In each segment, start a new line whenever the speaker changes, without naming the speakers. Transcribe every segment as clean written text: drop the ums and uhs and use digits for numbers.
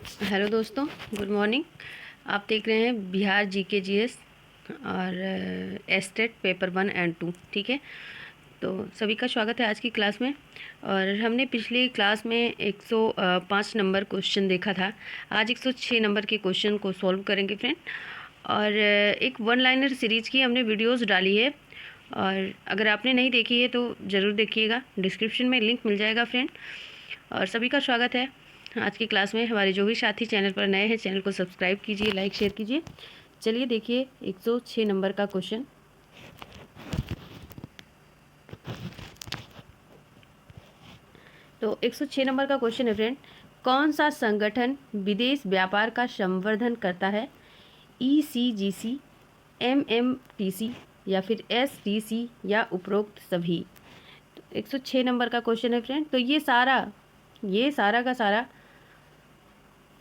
Hello दोस्तों, good morning. आप देख रहे हैं बिहार जीके जीएस और एस्टेट पेपर 1 एंड 2। ठीक है, तो सभी का स्वागत है आज की क्लास में। और हमने पिछली क्लास में 105 नंबर क्वेश्चन देखा था। आज 106 नंबर के क्वेश्चन को सॉल्व करेंगे फ्रेंड। और एक वन लाइनर सीरीज़ की हमने वीडियोस डाली है, और अगर आपने नहीं देखी है तो ज़रूर देखिएगा, डिस्क्रिप्शन में लिंक मिल जाएगा फ्रेंड। और सभी का स्वागत है आज की क्लास में। हमारे जो भी साथी चैनल पर नए हैं, चैनल को सब्सक्राइब कीजिए, लाइक शेयर कीजिए। चलिए देखिए 106 नंबर का क्वेश्चन। तो 106 नंबर का क्वेश्चन है फ्रेंड, कौन सा संगठन विदेश व्यापार का संवर्धन करता है? ECGC, MMTC या फिर STC या उपरोक्त सभी? तो 106 नंबर का क्वेश्चन है फ्रेंड। तो ये सारा का सारा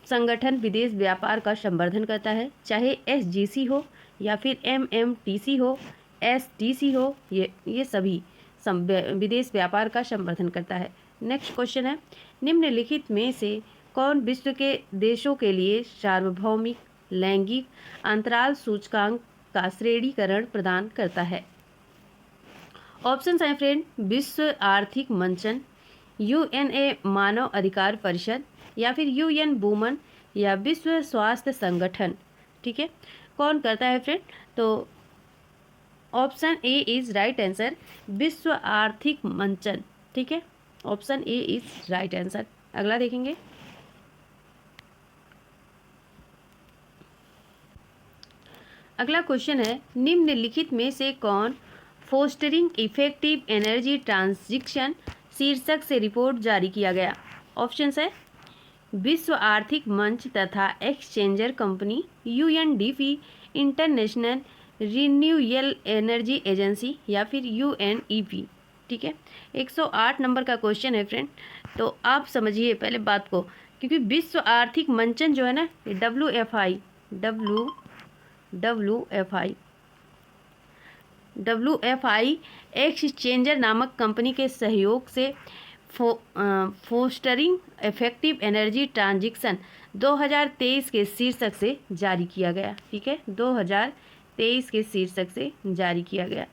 संगठन विदेश व्यापार का संवर्धन करता है, चाहे SGC हो या फिर MMTC हो, STC हो, ये सभी विदेश व्यापार का संवर्धन करता है। नेक्स्ट क्वेश्चन है, निम्नलिखित में से कौन विश्व के देशों के लिए सार्वभौमिक लैंगिक अंतराल सूचकांक का श्रेणीकरण प्रदान करता है? ऑप्शन है फ्रेंड, विश्व आर्थिक मंचन, UNA मानव अधिकार परिषद या फिर UN वुमन या विश्व स्वास्थ्य संगठन। ठीक है, कौन करता है फ्रेंड? तो option A is right answer, विश्व आर्थिक मंचन। ठीक है, option A is right answer. अगला देखेंगे, अगला क्वेश्चन है, निम्नलिखित में से कौन फोस्टरिंग इफेक्टिव एनर्जी ट्रांजिशन शीर्षक से रिपोर्ट जारी किया गया? ऑप्शन है, विश्व आर्थिक मंच तथा exchanger company, UNDP, international renewable energy agency या फिर UNEP। ठीक है, 108 नंबर का क्वेश्चन है फ्रेंड। तो आप समझिए पहले बात को, क्योंकि विश्व आर्थिक मंचन जो है ना, WFI एक्सचेंजर नामक कंपनी के सहयोग से फोस्टरिंग इफेक्टिव एनर्जी ट्रांजिशन 2023 के शीर्षक से जारी किया गया। ठीक है, 2023 के शीर्षक से जारी किया गया।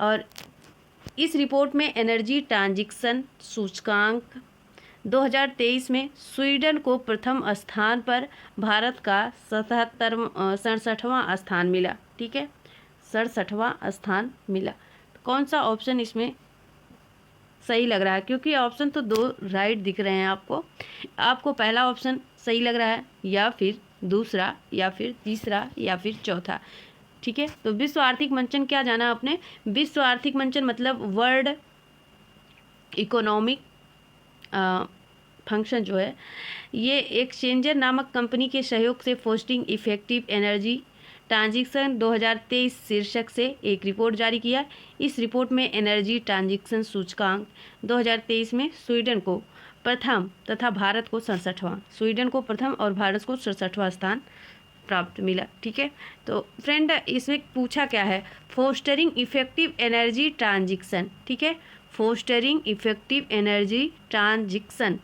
और इस रिपोर्ट में एनर्जी ट्रांजिशन सूचकांक 2023 में स्वीडन को प्रथम स्थान पर, भारत का 67वां स्थान मिला। ठीक है, 67वां स्थान मिला। कौन सा ऑप्शन इसमें सही लग रहा है? क्योंकि ऑप्शन तो दो राइट दिख रहे हैं आपको पहला ऑप्शन सही लग रहा है, या फिर दूसरा, या फिर तीसरा, या फिर चौथा। ठीक है, तो विश्व आर्थिक मंचन क्या जाना आपने? विश्व आर्थिक मंचन मतलब वर्ल्ड इकोनॉमिक फंक्शन जो है, ये एक्सचेंजर नामक कंपनी के सहयोग से फोस्टिंग इफेक्टिव एनर्जी ट्रांजिशन 2023 शीर्षक से एक रिपोर्ट जारी किया। इस रिपोर्ट में एनर्जी ट्रांजिशन सूचकांक 2023 में स्वीडन को प्रथम तथा भारत को 67वां, स्वीडन को प्रथम और भारत को 67वां स्थान प्राप्त मिला। ठीक है, तो फ्रेंड इसमें पूछा क्या है? Fostering effective energy transition. ठीक है, फोस्टरिंग इफेक्टिव एनर्जी ट्रांजिशन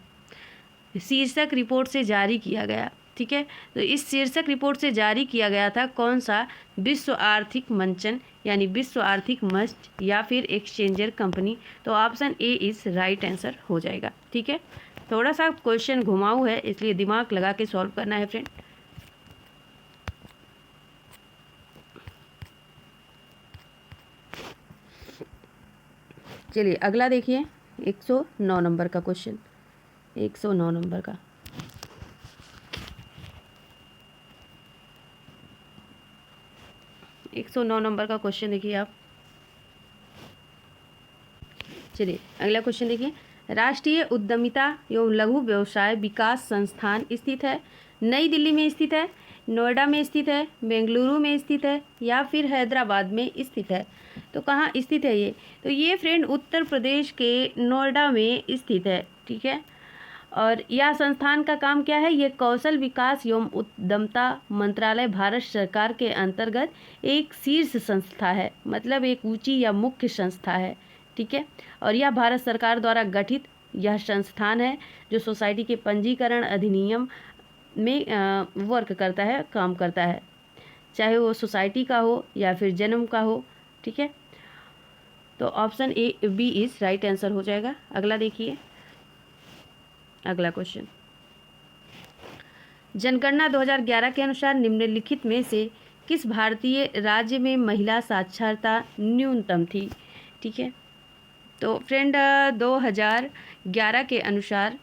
शीर्षक रिपोर्ट से जारी किया गया। ठीक है, तो इस शीर्षक रिपोर्ट से जारी किया गया था कौन सा? विश्व आर्थिक मंचन यानी विश्व आर्थिक मंच या फिर एक्सचेंजर कंपनी। तो option A is right answer हो जाएगा। ठीक है, थोड़ा सा क्वेश्चन घुमाऊ है, इसलिए दिमाग लगा के सॉल्व करना है फ्रेंड। चलिए अगला देखिए, 109 नंबर का क्वेश्चन, 109 नंबर का। एक 109 नंबर का क्वेश्चन देखिए आप। चलिए अगला क्वेश्चन देखिए, राष्ट्रीय उद्यमिता एवं लघु व्यवसाय विकास संस्थान स्थित है? नई दिल्ली में स्थित है, नोएडा में स्थित है, बेंगलुरु में स्थित है या फिर हैदराबाद में स्थित है? तो कहाँ स्थित है ये? तो ये फ्रेंड उत्तर प्रदेश के नोएडा में स्थित है। ठीक है, और यह संस्थान का काम क्या है? ये कौशल विकास एवं उद्यमता मंत्रालय भारत सरकार के अंतर्गत एक शीर्ष संस्था है, मतलब एक ऊंची या मुख्य संस्था है। ठीक है, और यह भारत सरकार द्वारा गठित यह संस्थान है जो सोसाइटी के पंजीकरण अधिनियम में वर्क करता है, काम करता है, चाहे वो सोसाइटी का हो या फिर जन्म का हो। ठीक है, तो option A B is right answer हो जाएगा। अगला देखिए, अगला क्वेश्चन, जनगणना 2011 के अनुसार निम्नलिखित में से किस भारतीय राज्य में महिला साक्षरता न्यूनतम थी? ठीक है, तो फ्रेंड 2011 के अनुसार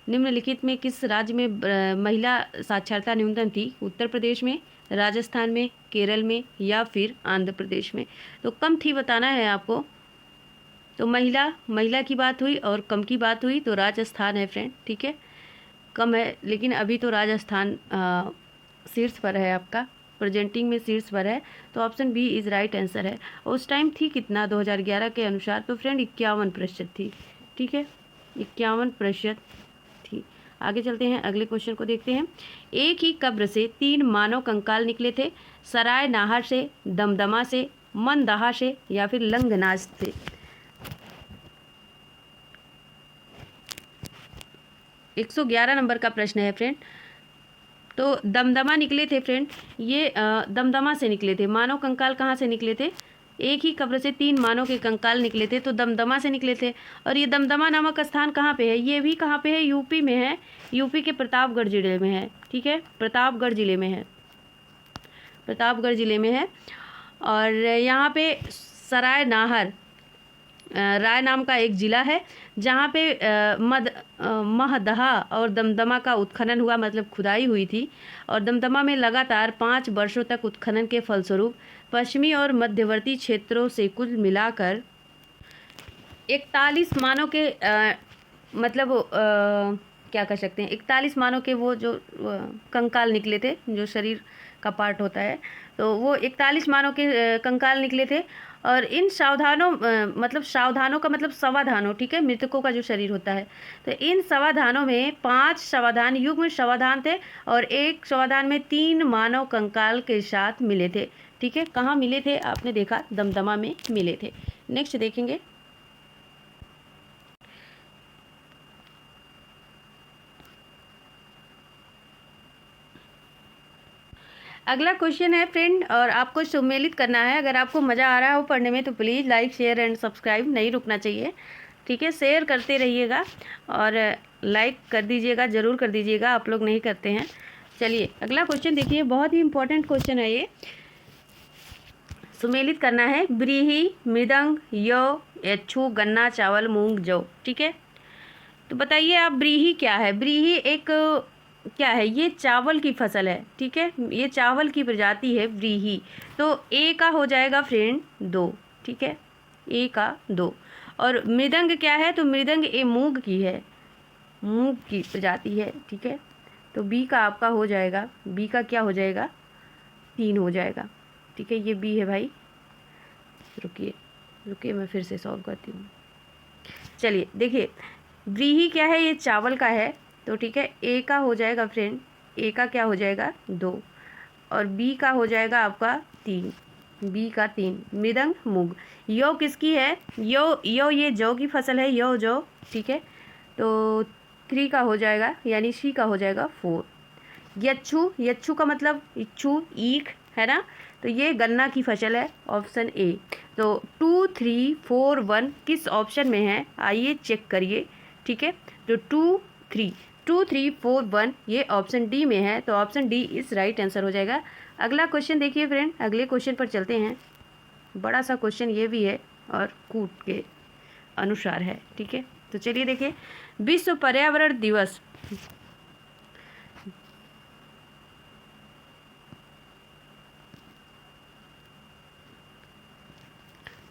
निम्नलिखित में किस राज्य में महिला साक्षरता न्यूनतम थी? उत्तर प्रदेश में, राजस्थान में, केरल में या फिर आंध्र प्रदेश में। तो कम थी बताना है आपको। तो महिला की बात हुई और कम की बात हुई तो राजस्थान है फ्रेंड। ठीक है, कम है लेकिन अभी तो राजस्थान शीर्ष पर है, आपका प्रेजेंटिंग में शीर्ष पर है। तो option B is right answer है। उस टाइम थी कितना 2011 के अनुसार? तो फ्रेंड 51% थी। ठीक है, 51% थी। आगे चलते हैं, अगले क्वेश्चन को देखते हैं। एक ही कब्र से 3 मानव कंकाल निकले थे, सराय नाहर से, दमदमा से, मंदहा से या फिर लंगनाज से। एक 111 नंबर का प्रश्न है फ्रेंड। तो दमदमा निकले थे फ्रेंड, ये दमदमा से निकले थे। मानव कंकाल कहाँ से निकले थे? एक ही कब्र से 3 मानव के कंकाल निकले थे, तो दमदमा से निकले थे। और ये दमदमा नामक स्थान कहाँ पे है? ये भी कहाँ पे है? यूपी में है, यूपी के प्रतापगढ़ जिले में है। ठीक है, प्रतापगढ़ जिले में है, प्रतापगढ़ जिले में है। और यहाँ पे सराय नाहर राय नाम का एक ज़िला है, जहाँ पे महदहा और दमदमा का उत्खनन हुआ, मतलब खुदाई हुई थी। और दमदमा में लगातार 5 वर्षों तक उत्खनन के फलस्वरूप पश्चिमी और मध्यवर्ती क्षेत्रों से कुल मिलाकर 41 मानव के क्या कह सकते हैं, 41 मानव के वो जो कंकाल निकले थे, जो शरीर का पार्ट होता है, तो वो 41 मानव के कंकाल निकले थे। और इन सावधानों सावधानों का मतलब समाधानों, ठीक है, मृतकों का जो शरीर होता है, तो इन समाधानों में 5 समाधान युग्म समाधान थे और एक समाधान में 3 मानव कंकाल के साथ मिले थे। ठीक है, कहाँ मिले थे? आपने देखा, दमदमा में मिले थे। नेक्स्ट देखेंगे, अगला क्वेश्चन है फ्रेंड, और आपको सम्मिलित करना है। अगर आपको मज़ा आ रहा हो पढ़ने में तो please like share and subscribe नहीं रुकना चाहिए। ठीक है, शेयर करते रहिएगा और लाइक कर दीजिएगा, ज़रूर कर दीजिएगा, आप लोग नहीं करते हैं। चलिए अगला क्वेश्चन देखिए, बहुत ही इंपॉर्टेंट क्वेश्चन है ये, सम्मिलित करना है। ब्रीही, मृदंग, यौ, यच्छू, गन्ना, चावल, मूंग, जौ। ठीक है, तो बताइए आप, ब्रीही क्या है? ब्रीही एक क्या है? ये चावल की फसल है। ठीक है, ये चावल की प्रजाति है ब्रीही। तो ए का हो जाएगा फ्रेंड 2। ठीक है, ए का 2। और मृदंग क्या है? तो मृदंग ए मूंग की है, मूंग की प्रजाति है। ठीक है, तो बी का आपका हो जाएगा, बी का क्या हो जाएगा? 3 हो जाएगा। ठीक है, ये बी है भाई। रुकिए मैं फिर से सॉल्व करती हूँ। चलिए देखिए, ब्रीही क्या है? ये चावल का है। तो ठीक है, ए का हो जाएगा फ्रेंड, ए का क्या हो जाएगा? 2। और बी का हो जाएगा आपका 3, बी का 3। मृदंग मूंग। यौ किसकी है? यौ ये जौ की फसल है, यौ जौ। ठीक है, तो 3 का हो जाएगा, यानी सी का हो जाएगा 4। यच्छू का मतलब इच्छू, ईख है ना, तो ये गन्ना की फसल है, ऑप्शन ए। तो 2, 3, 4, 1 किस ऑप्शन में है? आइए चेक करिए। ठीक है, तो 2, 3, 4, 1 ये ऑप्शन डी में है, तो ऑप्शन डी इस राइट आंसर हो जाएगा। अगला क्वेश्चन देखिए फ्रेंड, अगले क्वेश्चन पर चलते हैं। बड़ा सा क्वेश्चन ये भी है और कूट के अनुसार है। ठीक है, तो चलिए देखिए, विश्व पर्यावरण दिवस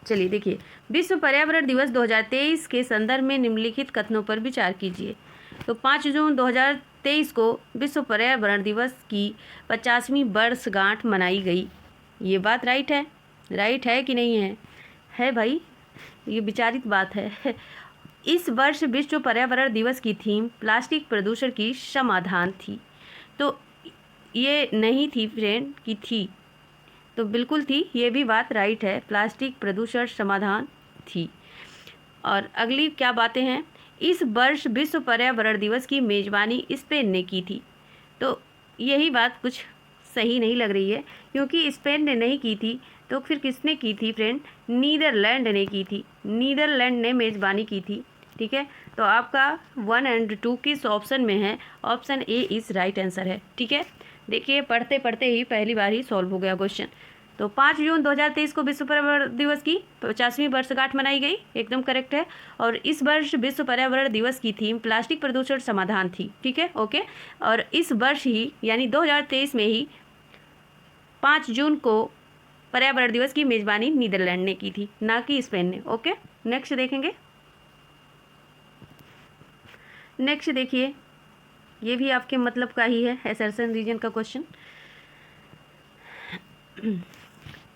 चलिए देखिए, विश्व पर्यावरण दिवस 2023 के संदर्भ में निम्नलिखित कथनों पर विचार कीजिए। तो 5 जून 2023 को विश्व पर्यावरण दिवस की 50वीं वर्षगांठ मनाई गई। ये बात राइट है कि नहीं है? है भाई, ये विचारित बात है। इस वर्ष विश्व पर्यावरण दिवस की थीम प्लास्टिक प्रदूषण की समाधान थी। तो ये नहीं थी फ्रेंड कि थी, तो बिल्कुल थी, ये भी बात राइट है, प्लास्टिक प्रदूषण समाधान थी। और अगली क्या बातें हैं? इस वर्ष विश्व पर्यावरण दिवस की मेज़बानी स्पेन ने की थी। तो यही बात कुछ सही नहीं लग रही है, क्योंकि स्पेन ने नहीं की थी तो फिर किसने की थी फ्रेंड? नीदरलैंड ने की थी। नीदरलैंड ने मेज़बानी की थी। ठीक है, तो आपका 1 और 2 किस ऑप्शन में है? ऑप्शन ए इस राइट आंसर है। ठीक है, देखिए पढ़ते पढ़ते ही पहली बार ही सॉल्व हो गया क्वेश्चन। तो 5 जून 2023 को विश्व पर्यावरण दिवस की 50वीं वर्षगांठ मनाई गई, एकदम करेक्ट है। और इस वर्ष विश्व पर्यावरण दिवस की थीम प्लास्टिक प्रदूषण समाधान थी। ठीक है, ओके। और इस वर्ष ही यानी 2023 में ही 5 जून को पर्यावरण दिवस की मेज़बानी नीदरलैंड ने की थी, ना कि स्पेन ने। ओके, नेक्स्ट देखेंगे। नेक्स्ट देखिए, ये भी आपके मतलब का ही है, असर्शन रीजन का क्वेश्चन।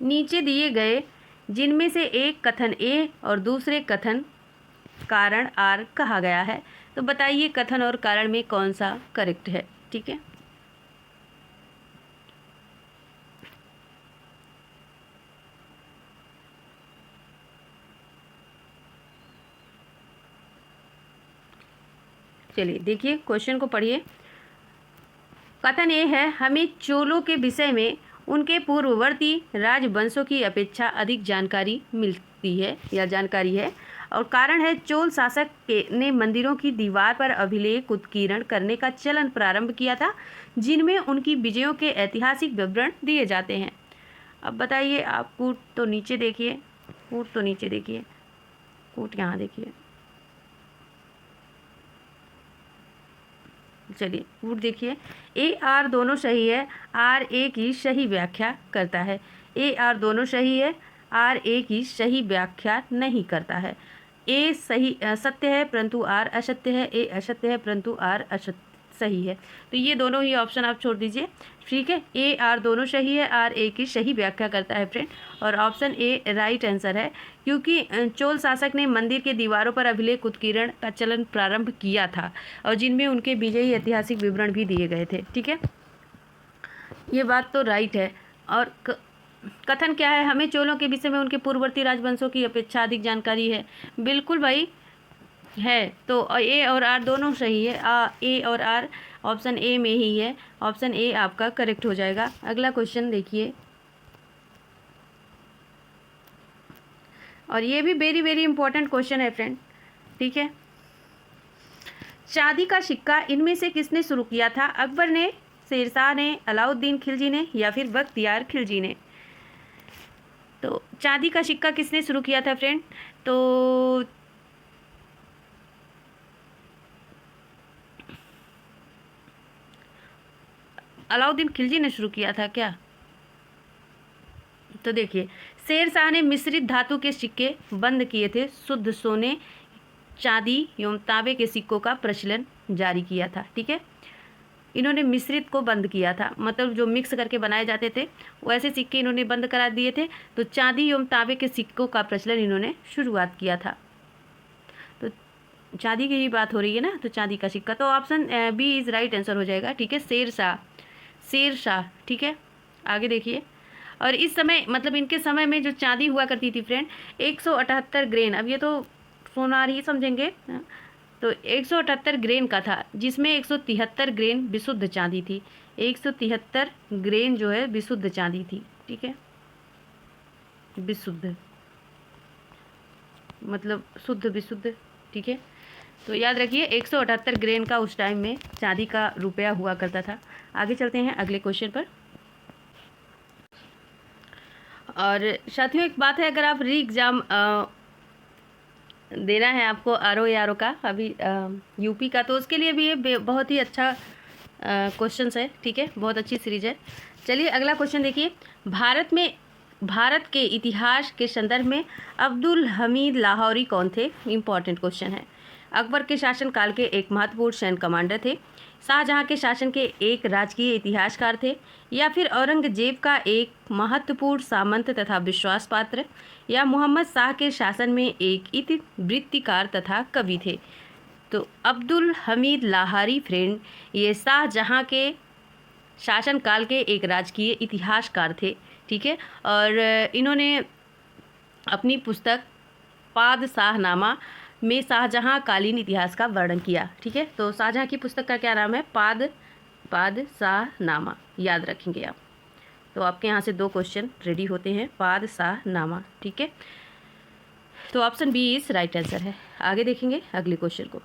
नीचे दिए गए जिनमें से एक कथन ए और दूसरे कथन कारण आर कहा गया है, तो बताइए कथन और कारण में कौन सा करेक्ट है। ठीक है, चलिए देखिए क्वेश्चन को पढ़िए। कथन ए है, हमें चोलों के विषय में उनके पूर्ववर्ती राजवंशों की अपेक्षा अधिक जानकारी मिलती है या जानकारी है। और कारण है, चोल शासक ने मंदिरों की दीवार पर अभिलेख उत्कीर्ण करने का चलन प्रारंभ किया था, जिनमें उनकी विजयों के ऐतिहासिक विवरण दिए जाते हैं। अब बताइए आप, कूट तो नीचे देखिए, कूट तो नीचे देखिए, कूट यहाँ देखिए, चलिए कूट देखिए। ए आर दोनों सही है, आर ए की सही व्याख्या करता है। ए आर दोनों सही है, आर ए की सही व्याख्या नहीं करता है। ए सही सत्य है परंतु आर असत्य है, ए असत्य है परंतु आर असत्य सही है। तो ये दोनों ही ऑप्शन आप छोड़ दीजिए। ठीक है, ए आर दोनों सही है, आर ए की सही व्याख्या करता है फ्रेंड, और ऑप्शन ए राइट आंसर है, क्योंकि चोल शासक ने मंदिर के दीवारों पर अभिलेख उत्कीर्ण का चलन प्रारंभ किया था, और जिनमें उनके विजयी ऐतिहासिक विवरण भी दिए गए थे। ठीक है, ये बात तो राइट है। और कथन क्या है? हमें चोलों के विषय में उनके पूर्ववर्ती राजवंशों की अपेक्षा अधिक जानकारी है। बिल्कुल भाई है, तो ए और आर दोनों सही है। ए और आर ऑप्शन ए में ही है, ऑप्शन ए आपका करेक्ट हो जाएगा। अगला क्वेश्चन देखिए, और ये भी वेरी वेरी इंपॉर्टेंट क्वेश्चन है फ्रेंड। ठीक है, चांदी का सिक्का इनमें से किसने शुरू किया था? अकबर ने, शेरशाह ने, अलाउद्दीन खिलजी ने, या फिर बख्तियार खिलजी ने? तो चांदी का सिक्का किसने शुरू किया था फ्रेंड? तो अलाउद्दीन खिलजी ने शुरू किया था क्या? तो देखिए, शेरशाह ने मिश्रित धातु के सिक्के बंद किए थे, शुद्ध सोने, चांदी एवं तांबे के सिक्कों का प्रचलन जारी किया था। ठीक है, इन्होंने मिश्रित को बंद किया था, मतलब जो मिक्स करके बनाए जाते थे वैसे सिक्के इन्होंने बंद करा दिए थे। तो चांदी एवं तांबे के सिक्कों का प्रचलन इन्होंने शुरुआत किया था। तो चांदी की ही बात हो रही है ना, तो चांदी का सिक्का, तो option B is right answer हो जाएगा। ठीक है, शेरशाह, शेरशाह। ठीक है, आगे देखिए। और इस समय, मतलब इनके समय में जो चांदी हुआ करती थी फ्रेंड, 178 ग्रेन, अब ये तो सोनार ही समझेंगे, तो 178 ग्रेन का था, जिसमें 173 ग्रेन विशुद्ध चांदी थी। 173 ग्रेन जो है विशुद्ध चांदी थी। ठीक है, विशुद्ध मतलब शुद्ध विशुद्ध। ठीक है, तो याद रखिए 178 ग्रेन का उस टाइम में चांदी का रुपया हुआ करता था। आगे चलते हैं अगले क्वेश्चन पर। और साथियों एक बात है, अगर आप री एग्ज़ाम देना है आपको आर ओ का अभी यूपी का, तो उसके लिए भी ये बहुत ही अच्छा क्वेश्चन है। ठीक है, बहुत अच्छी सीरीज है। चलिए अगला क्वेश्चन देखिए। भारत के इतिहास के संदर्भ में अब्दुल हमीद लाहौरी कौन थे? इम्पॉर्टेंट क्वेश्चन है। अकबर के शासनकाल के एक महत्वपूर्ण सैन्य कमांडर थे, शाहजहां के शासन के एक राजकीय इतिहासकार थे, या फिर औरंगजेब का एक महत्वपूर्ण सामंत तथा विश्वास पात्र, या मोहम्मद शाह के शासन में एक इतिवृत्तिकार तथा कवि थे? तो अब्दुल हमीद लाहौरी फ्रेंड ये शाहजहां के शासनकाल के एक राजकीय इतिहासकार थे। ठीक है, और इन्होंने अपनी पुस्तक पादशाहनामा में शाहजहाँ कालीन इतिहास का वर्णन किया। ठीक है, तो शाहजहाँ की पुस्तक का क्या नाम है? पादशाहनामा, याद रखेंगे आप। तो आपके यहाँ से 2 क्वेश्चन रेडी होते हैं, पादशाहनामा। ठीक है, तो option B is right answer है। आगे देखेंगे अगले क्वेश्चन को।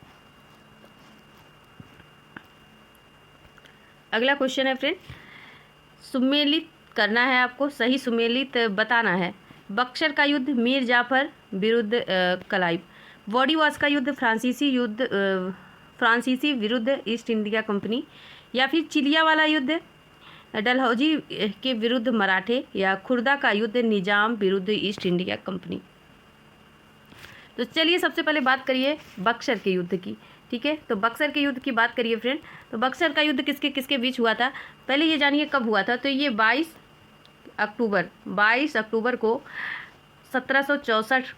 अगला क्वेश्चन है फ्रेंड, सुमेलित करना है आपको, सही सुमेलित बताना है। बक्सर का युद्ध मीर जाफर विरुद्ध क्लाइव, बॉडी वॉश का युद्ध फ्रांसीसी विरुद्ध ईस्ट इंडिया कंपनी, या फिर चिलिया वाला युद्ध डलहौजी के विरुद्ध मराठे, या खुर्दा का युद्ध निजाम विरुद्ध ईस्ट इंडिया कंपनी। तो चलिए सबसे पहले बात करिए बक्सर के युद्ध की। ठीक है, तो बक्सर के युद्ध की बात करिए फ्रेंड। तो बक्सर का युद्ध किसके किसके बीच हुआ था, पहले ये जानिए कब हुआ था। तो ये 22 अक्टूबर को 1764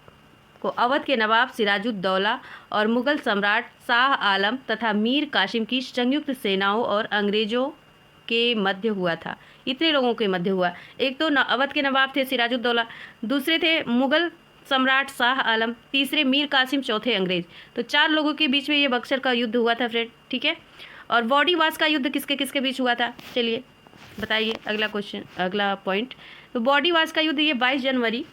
को अवध के नवाब सिराजुद्दौला और मुगल सम्राट शाह आलम तथा मीर कासिम की संयुक्त सेनाओं और अंग्रेजों के मध्य हुआ था। इतने लोगों के मध्य हुआ। एक तो अवध के नवाब थे सिराजुद्दौला, दूसरे थे मुगल सम्राट शाह आलम, तीसरे मीर कासिम, चौथे अंग्रेज। तो 4 लोगों के बीच में ये बक्सर का युद्ध हुआ था फ्रेंड। ठीक है, और बॉडी वॉश का युद्ध किसके किसके बीच हुआ था, चलिए बताइए। अगला क्वेश्चन, अगला पॉइंट। तो बॉडी वॉश का युद्ध ये 22 जनवरी,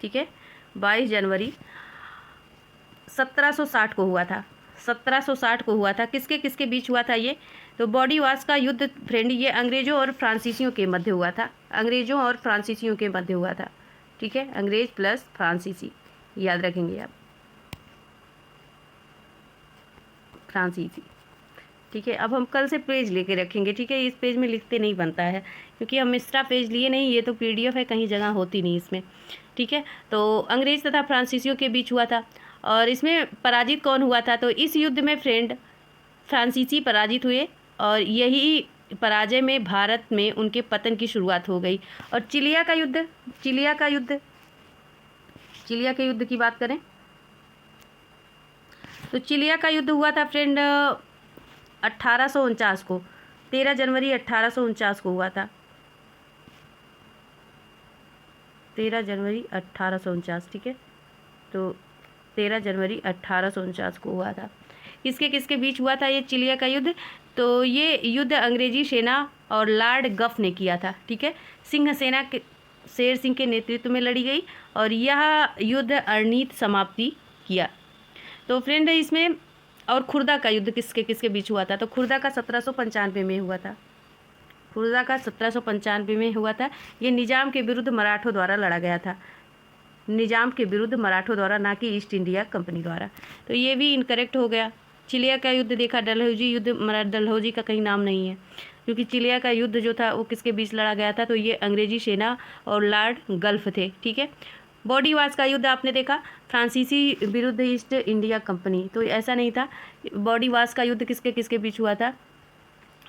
ठीक है, 22 जनवरी 1760 को हुआ था। 1760 को हुआ था। किसके किसके बीच हुआ था ये? तो बॉडी वॉश का युद्ध फ्रेंड ये अंग्रेजों और फ्रांसीसियों के मध्य हुआ था। अंग्रेजों और फ्रांसीसियों के मध्य हुआ था। ठीक है, अंग्रेज प्लस फ्रांसीसी, याद रखेंगे आप, फ्रांसीसी। ठीक है, अब हम कल से पेज लेके रखेंगे। ठीक है, इस पेज में लिखते नहीं बनता है क्योंकि हम एक्स्ट्रा पेज लिए नहीं, ये तो पीडीएफ है, कहीं जगह होती नहीं इसमें। ठीक है, तो अंग्रेज तथा फ्रांसीसियों के बीच हुआ था। और इसमें पराजित कौन हुआ था? तो इस युद्ध में फ्रेंड फ्रांसीसी पराजित हुए और यही पराजय में भारत में उनके पतन की शुरुआत हो गई। और चिलिया के युद्ध की बात करें तो चिलिया का युद्ध हुआ था फ्रेंड 1849 को, 13 जनवरी 1849 को हुआ था। 13 जनवरी 1849, ठीक है, तो 13 जनवरी 1849 को हुआ था। किसके किसके बीच हुआ था ये चिलिया का युद्ध? तो ये युद्ध अंग्रेजी सेना और लॉर्ड गफ ने किया था। ठीक है, सिंह सेना के शेर सिंह के नेतृत्व में लड़ी गई और यह युद्ध अनिर्णित समाप्ति किया। तो फ्रेंड इसमें और खुर्दा का युद्ध किसके किसके बीच हुआ था? तो खुर्दा का 1795 में हुआ था। खुर्दा का 1795 में हुआ था। ये निजाम के विरुद्ध मराठों द्वारा लड़ा गया था। निजाम के विरुद्ध मराठों द्वारा, ना कि ईस्ट इंडिया कंपनी द्वारा। तो ये भी इनकरेक्ट हो गया। चिलिया का युद्ध देखा, डलहौजी युद्ध, डलहौजी का कहीं नाम नहीं है क्योंकि चिलिया का युद्ध जो था वो किसके बीच लड़ा गया था? तो ये अंग्रेजी सेना और लॉर्ड गल्फ थे। ठीक है, बॉडी वॉश का युद्ध आपने देखा, फ्रांसीसी विरुद्ध ईस्ट इंडिया कंपनी। तो ऐसा नहीं था। बॉडी वॉश का युद्ध किसके किसके बीच हुआ था?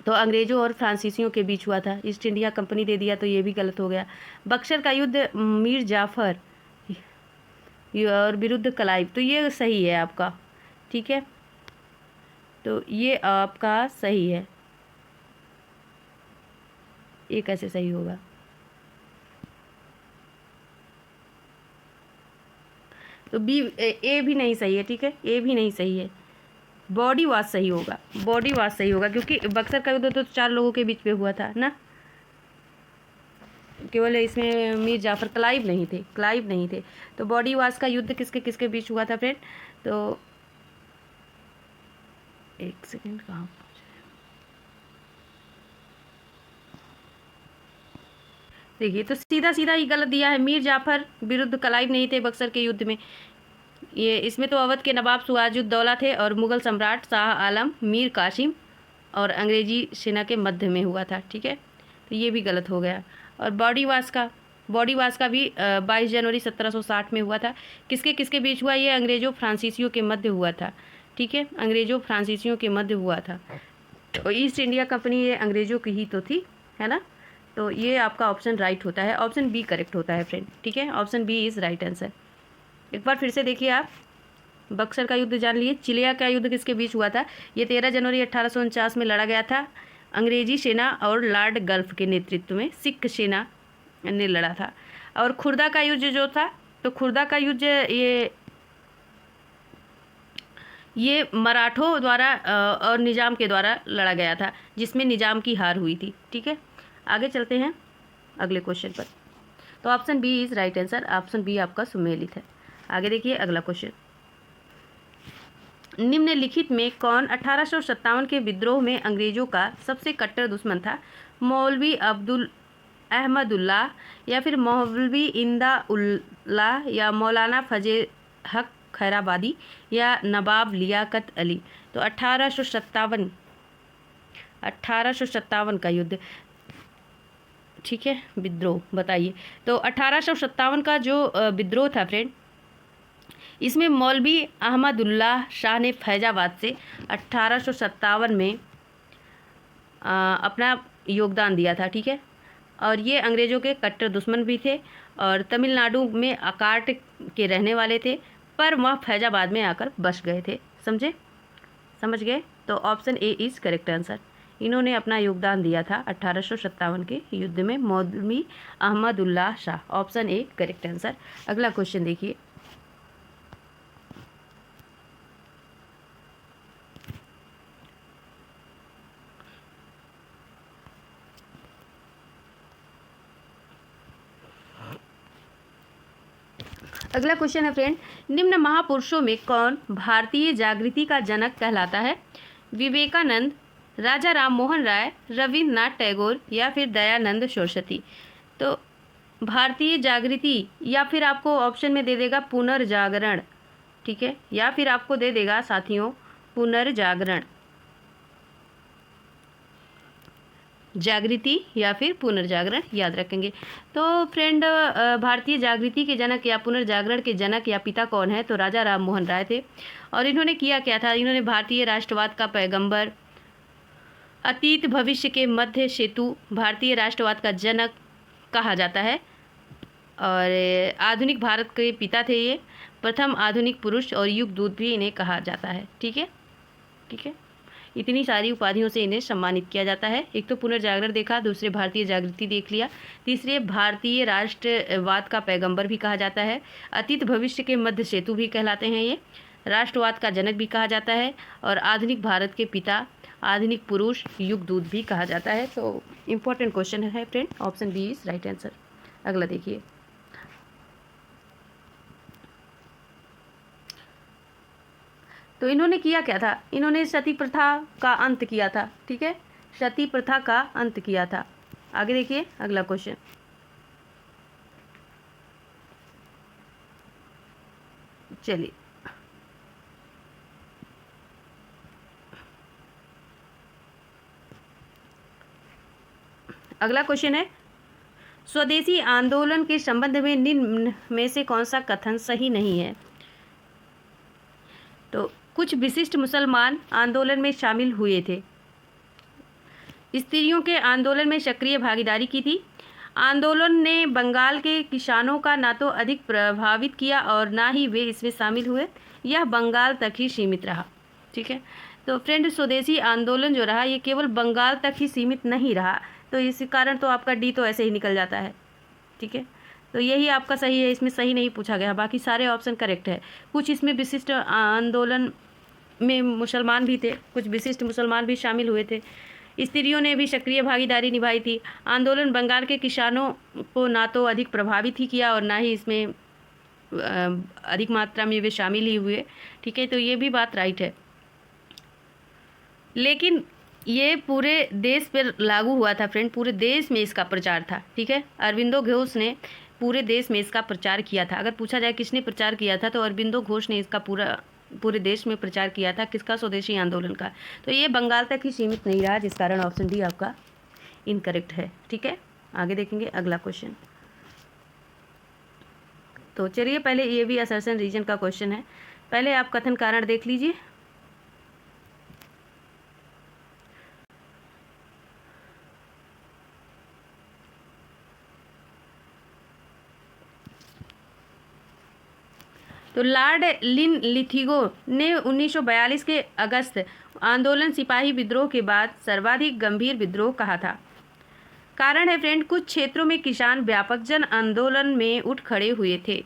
तो अंग्रेजों और फ्रांसीसियों के बीच हुआ था। ईस्ट इंडिया कंपनी दे दिया तो ये भी गलत हो गया। बक्सर का युद्ध मीर जाफर और विरुद्ध क्लाइव, तो ये सही है आपका। ठीक है, तो ये आपका सही है। ये कैसे सही होगा? तो बी, ए भी नहीं सही है। ठीक है, ए भी नहीं सही है। बॉडी वॉश सही होगा, बॉडी वॉश सही होगा क्योंकि बक्सर का युद्ध तो 4 लोगों के बीच में हुआ था ना, केवल इसमें मीर जाफर, क्लाइव नहीं थे। तो बॉडी वॉश का युद्ध किसके किसके बीच हुआ था फ्रेंड? तो एक सेकेंड, कहाँ पहुँचे? देखिए, तो सीधा सीधा ही गलत दिया है। मीर जाफर विरुद्ध क्लाइव नहीं थे बक्सर के युद्ध में। ये इसमें तो अवध के नवाब सिराजुद्दौला थे और मुगल सम्राट शाह आलम, मीर कासिम और अंग्रेजी सेना के मध्य में हुआ था। ठीक है, तो ये भी गलत हो गया। और बॉडी वॉश का भी 22 जनवरी 1760 में हुआ था। किसके किसके बीच हुआ? ये अंग्रेजों फ्रांसीसियों के मध्य हुआ था। ठीक है, अंग्रेजों फ्रांसीसियों के मध्य हुआ था। तो ईस्ट इंडिया कंपनी ये अंग्रेजों की ही तो थी, है ना। तो ये आपका ऑप्शन राइट होता है, ऑप्शन बी करेक्ट होता है फ्रेंड। ठीक है, option B is right answer. एक बार फिर से देखिए आप, बक्सर का युद्ध जान लिए। चिलिया का युद्ध किसके बीच हुआ था? ये 13 जनवरी 1849 में लड़ा गया था। अंग्रेजी सेना और लॉर्ड गल्फ के नेतृत्व में सिख सेना ने लड़ा था। और खुर्दा का युद्ध जो था तो खुर्दा का युद्ध ये मराठों द्वारा और निज़ाम के द्वारा लड़ा गया था, जिसमें निज़ाम की हार हुई थी। ठीक है, आगे चलते हैं अगले क्वेश्चन पर। तो option B is right answer, option B आपका सुमेलित है। आगे देखिए अगला क्वेश्चन। निम्नलिखित में कौन 1857 के विद्रोह में अंग्रेजों का सबसे कट्टर दुश्मन था? मौलवी अब्दुल अहमदुल्लाह, या फिर मौलवी इंदा उल्लाह, या मौलाना फजल हक खैराबादी, या नवाब लियाकत अली। तो 1857 का युद्ध, ठीक है, विद्रोह बताइए। तो 1857 का जो विद्रोह था फ्रेंड, इसमें मौलवी अहमदुल्लाह शाह ने फैजाबाद से 1857 में अपना योगदान दिया था। ठीक है, और ये अंग्रेज़ों के कट्टर दुश्मन भी थे और तमिलनाडु में अकाट के रहने वाले थे, पर वह फैजाबाद में आकर बस गए थे। समझ गए? तो option A is correct answer. इन्होंने अपना योगदान दिया था 1857 के युद्ध में, मौलवी Ahmadullah Shah. Option A correct answer. अगला क्वेश्चन देखिए। अगला क्वेश्चन है फ्रेंड, निम्न महापुरुषों में कौन भारतीय जागृति का जनक कहलाता है? विवेकानंद, राजा राम मोहन राय, रविन्द्रनाथ टैगोर, या फिर दयानंद सरस्वती। तो भारतीय जागृति, या फिर आपको ऑप्शन में दे देगा पुनर्जागरण। ठीक है, या फिर आपको दे देगा साथियों पुनर्जागरण, जागृति या फिर पुनर्जागरण, याद रखेंगे। तो फ्रेंड भारतीय जागृति के जनक या पुनर्जागरण के जनक या पिता कौन है? तो राजा राम मोहन राय थे। और इन्होंने किया क्या था? इन्होंने भारतीय राष्ट्रवाद का पैगंबर, अतीत भविष्य के मध्य सेतु, भारतीय राष्ट्रवाद का जनक कहा जाता है, और आधुनिक भारत के पिता थे ये, प्रथम आधुनिक पुरुष और युग दूत भी इन्हें कहा जाता है। ठीक है, इतनी सारी उपाधियों से इन्हें सम्मानित किया जाता है। एक तो पुनर्जागरण देखा, दूसरे भारतीय जागृति देख लिया, तीसरे भारतीय राष्ट्रवाद का पैगंबर भी कहा जाता है, अतीत भविष्य के मध्य सेतु भी कहलाते हैं ये, राष्ट्रवाद का जनक भी कहा जाता है, और आधुनिक भारत के पिता, आधुनिक पुरुष, युग दूत भी कहा जाता है। तो इम्पोर्टेंट क्वेश्चन है friend, option B is right answer. अगला देखिए। तो इन्होंने किया क्या था? इन्होंने सती प्रथा का अंत किया था। ठीक है, सती प्रथा का अंत किया था। आगे देखिए अगला क्वेश्चन। चलिए अगला क्वेश्चन है, स्वदेशी आंदोलन के संबंध में निम्न में से कौन सा कथन सही नहीं है? तो कुछ विशिष्ट मुसलमान आंदोलन में शामिल हुए थे, स्त्रियों के आंदोलन में सक्रिय भागीदारी की थी, आंदोलन ने बंगाल के किसानों का ना तो अधिक प्रभावित किया और ना ही वे इसमें शामिल हुए, यह बंगाल तक ही सीमित रहा। ठीक है, तो फ्रेंड स्वदेशी आंदोलन जो रहा ये केवल बंगाल तक ही सीमित नहीं रहा, तो इस कारण तो आपका डी तो ऐसे ही निकल जाता है। ठीक है, तो यही आपका सही है, इसमें सही नहीं पूछा गया, बाकी सारे ऑप्शन करेक्ट है। कुछ इसमें विशिष्ट आंदोलन में मुसलमान भी थे, कुछ विशिष्ट मुसलमान भी शामिल हुए थे, स्त्रियों ने भी सक्रिय भागीदारी निभाई थी, आंदोलन बंगाल के किसानों को ना तो अधिक प्रभावित ही किया और ना ही इसमें अधिक मात्रा में वे शामिल ही हुए। ठीक है, तो ये भी बात राइट है, लेकिन ये पूरे देश पर लागू हुआ था फ्रेंड, पूरे देश में इसका प्रचार था। ठीक है, अरविंदो घोष ने पूरे देश में इसका प्रचार किया था। अगर पूछा जाए किसने प्रचार किया था, तो अरविंदो घोष ने इसका पूरे देश में प्रचार किया था। किसका? स्वदेशी आंदोलन का। तो ये बंगाल तक ही सीमित नहीं रहा, जिस कारण ऑप्शन डी आपका इनकरेक्ट है। ठीक है, आगे देखेंगे अगला क्वेश्चन। तो चलिए पहले ये भी असर्शन रीजन का क्वेश्चन है, पहले आप कथन कारण देख लीजिए। तो लॉर्ड लिनलिथिगो ने 1942 के अगस्त आंदोलन सिपाही विद्रोह के बाद सर्वाधिक गंभीर विद्रोह कहा था। कारण है फ्रेंड, कुछ क्षेत्रों में किसान व्यापक जन आंदोलन में उठ खड़े हुए थे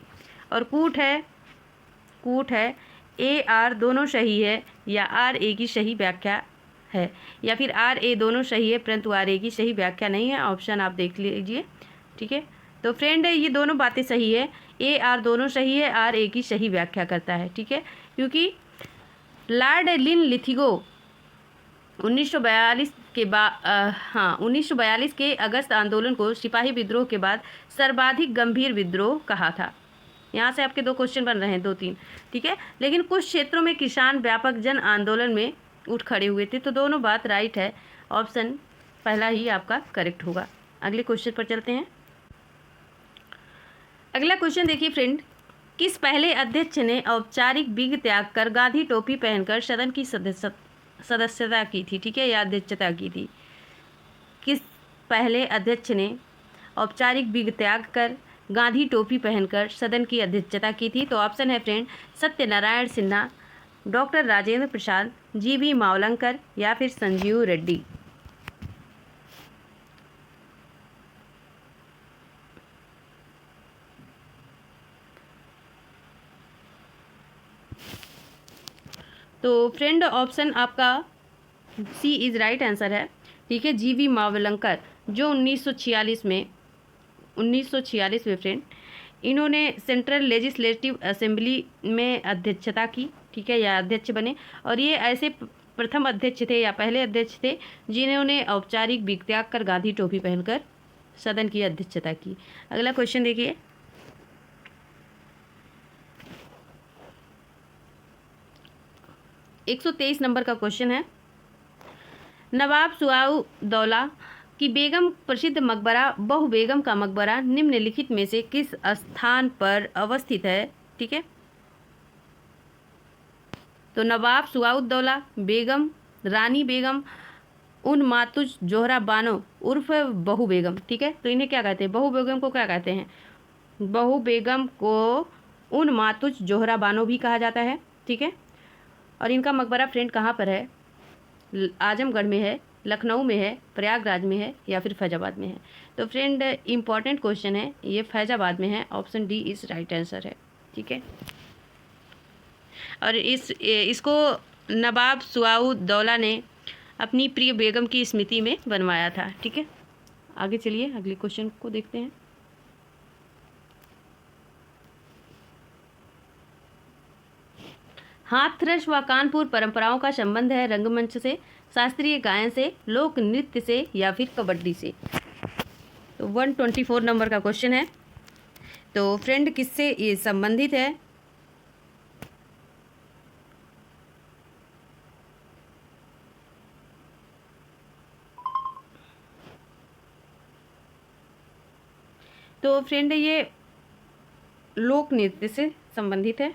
और कूट है ए आर दोनों सही है या आर ए की सही व्याख्या है, या फिर आर ए दोनों सही है परंतु आर ए की सही व्याख्या नहीं है। ऑप्शन आप देख लीजिए, ठीक है। तो फ्रेंड ये दोनों बातें सही है, ए आर दोनों सही है, आर ए की सही व्याख्या करता है, ठीक है। क्योंकि लॉर्ड लिनलिथिगो 1942 के बाद 1942 के अगस्त आंदोलन को सिपाही विद्रोह के बाद सर्वाधिक गंभीर विद्रोह कहा था। यहाँ से आपके 2 क्वेश्चन बन रहे हैं, 2-3, ठीक है। लेकिन कुछ क्षेत्रों में किसान व्यापक जन आंदोलन में उठ खड़े हुए थे। तो दोनों बात राइट है, ऑप्शन पहला ही आपका करेक्ट होगा। अगले क्वेश्चन पर चलते हैं। अगला क्वेश्चन देखिए फ्रेंड, किस पहले अध्यक्ष ने औपचारिक विग त्याग कर गांधी टोपी पहनकर सदन की सदस्यता की थी, ठीक है, या अध्यक्षता की थी। किस पहले अध्यक्ष ने औपचारिक विग त्याग कर गांधी टोपी पहनकर सदन की अध्यक्षता की थी। तो ऑप्शन है फ्रेंड सत्यनारायण सिन्हा, डॉक्टर राजेंद्र प्रसाद, जीवी मावलंकर या फिर संजीव रेड्डी। तो फ्रेंड ऑप्शन आपका सी इज राइट आंसर है, ठीक है। जीवी मावलंकर जो 1946 में फ्रेंड इन्होंने सेंट्रल लेजिस्लेटिव असेंबली में अध्यक्षता की, ठीक है, या अध्यक्ष बने। और ये ऐसे प्रथम अध्यक्ष थे या पहले अध्यक्ष थे जिन्होंने औपचारिक विग त्याग कर गांधी टोपी पहनकर सदन की अध्यक्षता की। अगला क्वेश्चन देखिए, एक 123 नंबर का क्वेश्चन है। नवाब सुआउद्दौला की बेगम प्रसिद्ध मकबरा बहु बेगम का मकबरा निम्नलिखित में से किस स्थान पर अवस्थित है, ठीक है। तो नवाब सुआउद्दौला बेगम, रानी बेगम, उन मातुज जोहरा बानो उर्फ बहु बेगम, ठीक है। तो इन्हें क्या कहते हैं, बहु बेगम को क्या कहते हैं, बहु बेगम को उन मातुज जोहरा बानो भी कहा जाता है, ठीक है। और इनका मकबरा फ्रेंड कहाँ पर है, आजमगढ़ में है, लखनऊ में है, प्रयागराज में है या फिर फैजाबाद में है। तो फ्रेंड इम्पॉर्टेंट क्वेश्चन है, ये फैजाबाद में है, option D is right answer है, ठीक है। और इसको नवाब सुआउद्दौला ने अपनी प्रिय बेगम की स्मृति में बनवाया था, ठीक है। आगे चलिए अगले क्वेश्चन को देखते हैं। हाथरस व कानपुर परंपराओं का संबंध है रंगमंच से, शास्त्रीय गायन से, लोक नृत्य से या फिर कबड्डी से। तो 124 नंबर का क्वेश्चन है। तो फ्रेंड किससे ये संबंधित है, तो फ्रेंड ये लोक नृत्य से संबंधित है,